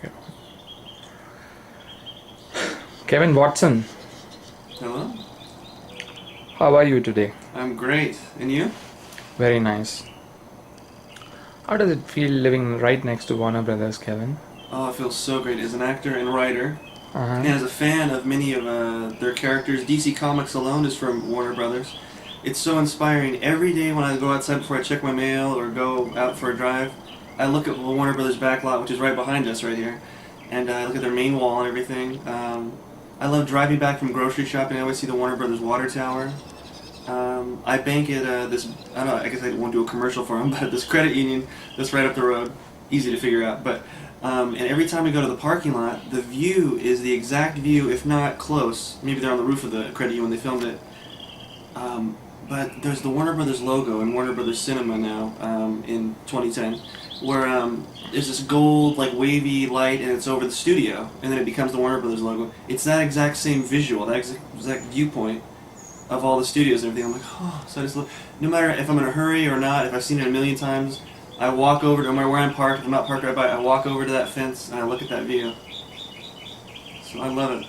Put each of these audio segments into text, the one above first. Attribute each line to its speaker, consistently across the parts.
Speaker 1: Okay. Kevin Watson,
Speaker 2: Hello?
Speaker 1: how are you today?
Speaker 2: I'm great. And you?
Speaker 1: Very nice. How does it feel living right next to Warner Brothers, Kevin?
Speaker 2: Oh, it feels so great as an actor and writer,
Speaker 1: Uh-huh.
Speaker 2: and as a fan of many of their characters. DC Comics alone is from Warner Brothers. It's so inspiring. Every day when I go outside before I check my mail or go out for a drive, I look at the Warner Brothers backlot, which is right behind us right here, and I look at their main wall and everything. I love driving back from grocery shopping. I always see the Warner Brothers water tower. I bank at this. I don't know. I guess I won't do a commercial for them, but this credit union that's right up the road. Easy to figure out. But and every time we go to the parking lot, the view is the exact view, if not close. Maybe they're on the roof of the credit union when they filmed it. But there's the Warner Brothers logo in Warner Brothers Cinema now in 2010, where there's this gold like wavy light, and it's over the studio, and then it becomes the Warner Brothers logo. It's that exact same visual, that exact viewpoint of all the studios and everything. I'm like, oh, so I just look. No matter if I'm in a hurry or not, if I've seen it a million times, I walk over to, no matter where I'm parked, if I'm not parked right by it, I walk over to that fence and I look at that view. So I love it.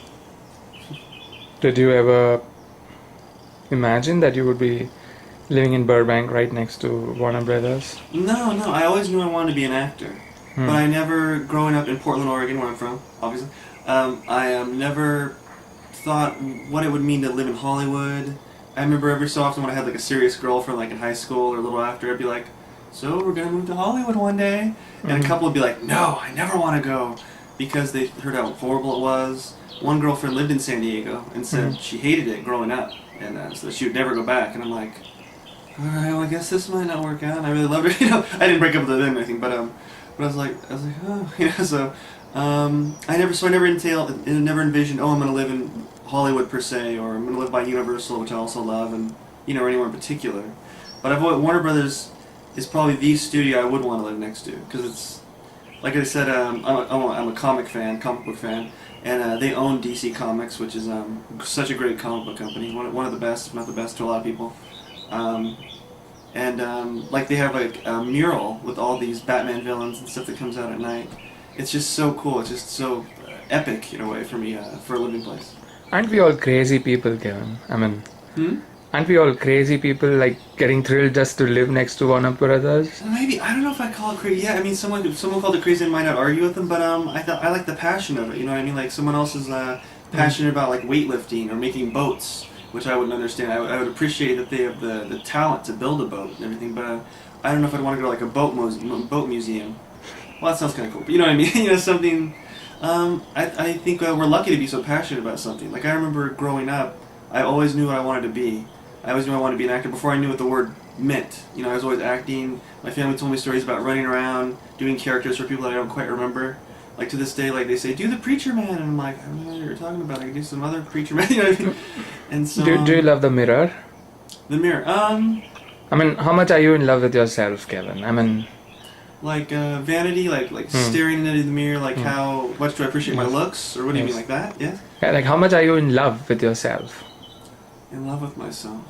Speaker 1: Did you ever imagine that you would be living in Burbank right next to Warner Brothers?
Speaker 2: No, I always knew I wanted to be an actor. But I never, growing up in Portland, Oregon, where I'm from, obviously, I never thought what it would mean to live in Hollywood. I remember every so often when I had like a serious girlfriend, like in high school or a little after, I'd be like, so we're gonna move to Hollywood one day? And a couple would be like, no, I never want to go, because they heard how horrible it was. One girlfriend lived in San Diego and said she hated it growing up, and so she would never go back. And I'm like, all right, well, I guess this might not work out. I really loved her, I didn't break up with them or anything, but I was like, oh, so I never envisioned, oh, I'm gonna live in Hollywood per se, or I'm gonna live by Universal, which I also love, and or anywhere in particular. But Warner Brothers is probably the studio I would want to live next to, because it's, like I said, I'm a comic book fan, and they own DC Comics, which is such a great comic book company, one of the best, if not the best, to a lot of people. Like they have like a mural with all these Batman villains and stuff that comes out at night. It's just so cool. It's just so epic in a way for me, for a living place.
Speaker 1: Aren't we all crazy people, Kevin? I mean, aren't we all crazy people, like getting thrilled just to live next to Warner Brothers?
Speaker 2: Maybe, I don't know if I call it crazy. Yeah, I mean, someone called it crazy, I might not argue with them, but I like the passion of it. You know what I mean? Like someone else is passionate about like weightlifting or making boats, which I wouldn't understand. I would appreciate that they have the talent to build a boat and everything, but I don't know if I'd want to go to like a boat museum. Well, that sounds kind of cool, but you know what I mean? Something. I think we're lucky to be so passionate about something. Like I remember growing up, I always knew what I wanted to be. I always knew I wanted to be an actor before I knew what the word meant. I was always acting. My family told me stories about running around, doing characters for people that I don't quite remember. Like to this day, like they say, do the preacher man, and I'm like, I don't know what you're talking about. I can do some other preacher man. You know what I mean? And so.
Speaker 1: Do you love the mirror?
Speaker 2: The mirror.
Speaker 1: I mean, how much are you in love with yourself, Kevin? I mean.
Speaker 2: Like vanity, like staring into the mirror, like how much do I appreciate my looks, or what do you mean, like that? Yeah.
Speaker 1: Yeah, like how much are you in love with yourself?
Speaker 2: In love with myself.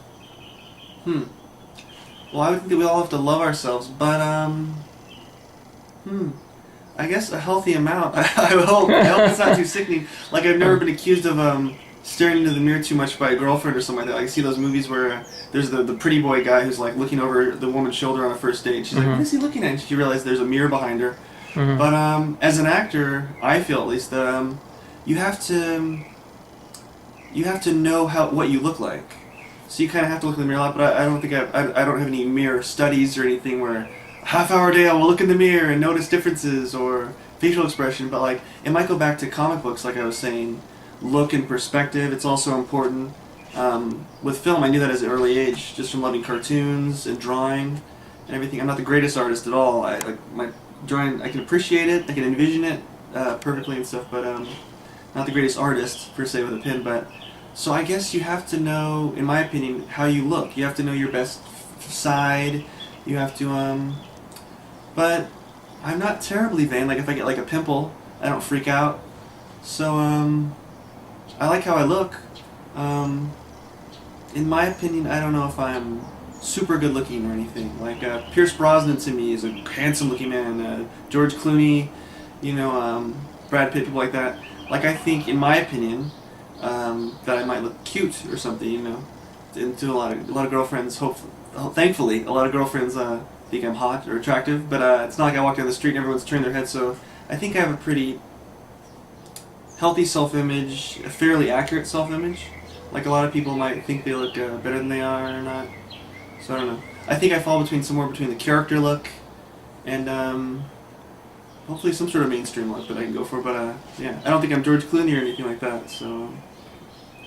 Speaker 2: Well, I would think that we all have to love ourselves, but I guess a healthy amount. I hope. I hope it's not too sickening. Like I've never been accused of staring into the mirror too much by a girlfriend or something like that. I see those movies where there's the pretty boy guy who's like looking over the woman's shoulder on a first date. She's like, what is he looking at? And she realizes there's a mirror behind her. But as an actor, I feel at least that you have to know what you look like. So you kind of have to look in the mirror a lot. But I don't think I don't have any mirror studies or anything where half-hour day I will look in the mirror and notice differences or facial expression. But like it might go back to comic books, like I was saying. Look and perspective, it's also important. With film, I knew that at an early age, just from loving cartoons and drawing and everything. I'm not the greatest artist at all. My drawing, I can appreciate it, I can envision it perfectly and stuff, but not the greatest artist per se with a pen. But so I guess you have to know, in my opinion, how you look. You have to know your best side. You have to, but I'm not terribly vain. Like if I get like a pimple, I don't freak out. So I like how I look. In my opinion, I don't know if I'm super good looking or anything. Like Pierce Brosnan to me is a handsome looking man. George Clooney Brad Pitt, people like that. Like, I think, in my opinion, that I might look cute or something. And to a lot of girlfriends, thankfully, a lot of girlfriends think I'm hot or attractive. But it's not like I walk down the street and everyone's turning their head. So I think I have a pretty healthy self-image, a fairly accurate self-image. Like, a lot of people might think they look better than they are or not. So I don't know. I think I fall somewhere between the character look and hopefully some sort of mainstream look that I can go for. But yeah, I don't think I'm George Clooney or anything like that. So,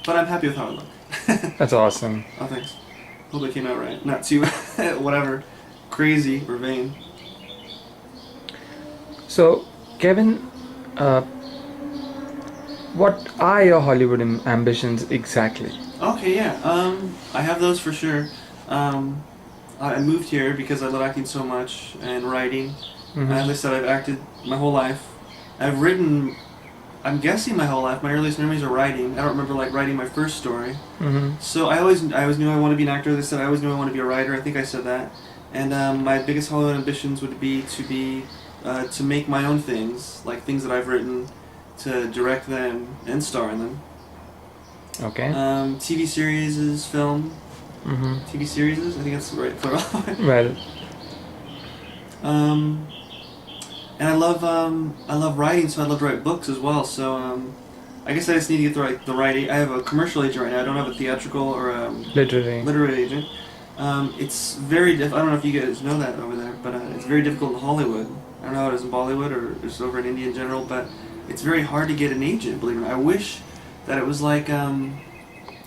Speaker 2: but I'm happy with how I look.
Speaker 1: That's awesome.
Speaker 2: Oh, thanks. Hope it came out right. Not too whatever, crazy or vain.
Speaker 1: So, Kevin, what are your Hollywood ambitions exactly?
Speaker 2: Okay, yeah. I have those for sure. I moved here because I love acting so much and writing. As I said, I've acted my whole life. I've written, I'm guessing my whole life. My earliest memories are writing. I don't remember writing my first story. So I always knew I wanted to be an actor. As I said, I always knew I wanted to be a writer. I think I said that. And my biggest Hollywood ambitions would be to make my own things, like things that I've written, to direct them and star in them.
Speaker 1: Okay.
Speaker 2: TV series, film. TV series, I think that's the right plural.
Speaker 1: Well.
Speaker 2: And I love writing, so I'd love to write books as well. So I guess I just need to get the right. I have a commercial agent right now. I don't have a theatrical or literary agent. It's very I don't know if you guys know that over there, but it's very difficult in Hollywood. I don't know how it is in Bollywood or just over in India in general, but it's very hard to get an agent. Believe it or not, I wish that it was like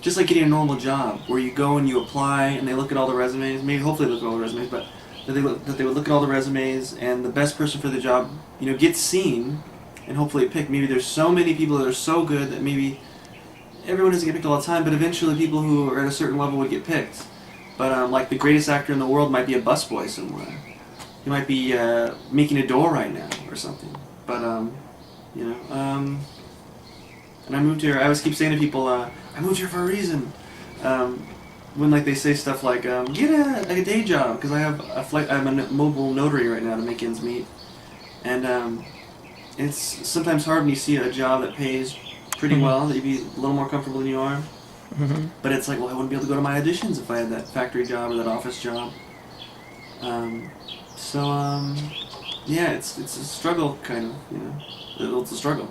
Speaker 2: just like getting a normal job where you go and you apply and they look at all the resumes. Maybe hopefully they look at all the resumes, but that they would look at all the resumes and the best person for the job, gets seen and hopefully picked. Maybe there's so many people that are so good that maybe everyone doesn't get picked all the time, but eventually people who are at a certain level would get picked. But like the greatest actor in the world might be a busboy somewhere. He might be making a door right now or something. But and I moved here. I always keep saying to people, I moved here for a reason. When they say stuff like, get a day job, because I'm a mobile notary right now to make ends meet, and it's sometimes hard when you see a job that pays pretty well, that you'd be a little more comfortable than you are. But it's like, well, I wouldn't be able to go to my auditions if I had that factory job or that office job. Yeah, it's a struggle, kind of, It's a struggle.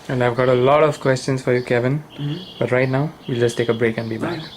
Speaker 1: And I've got a lot of questions for you, Kevin. But right now, we'll just take a break and be back.
Speaker 2: Right.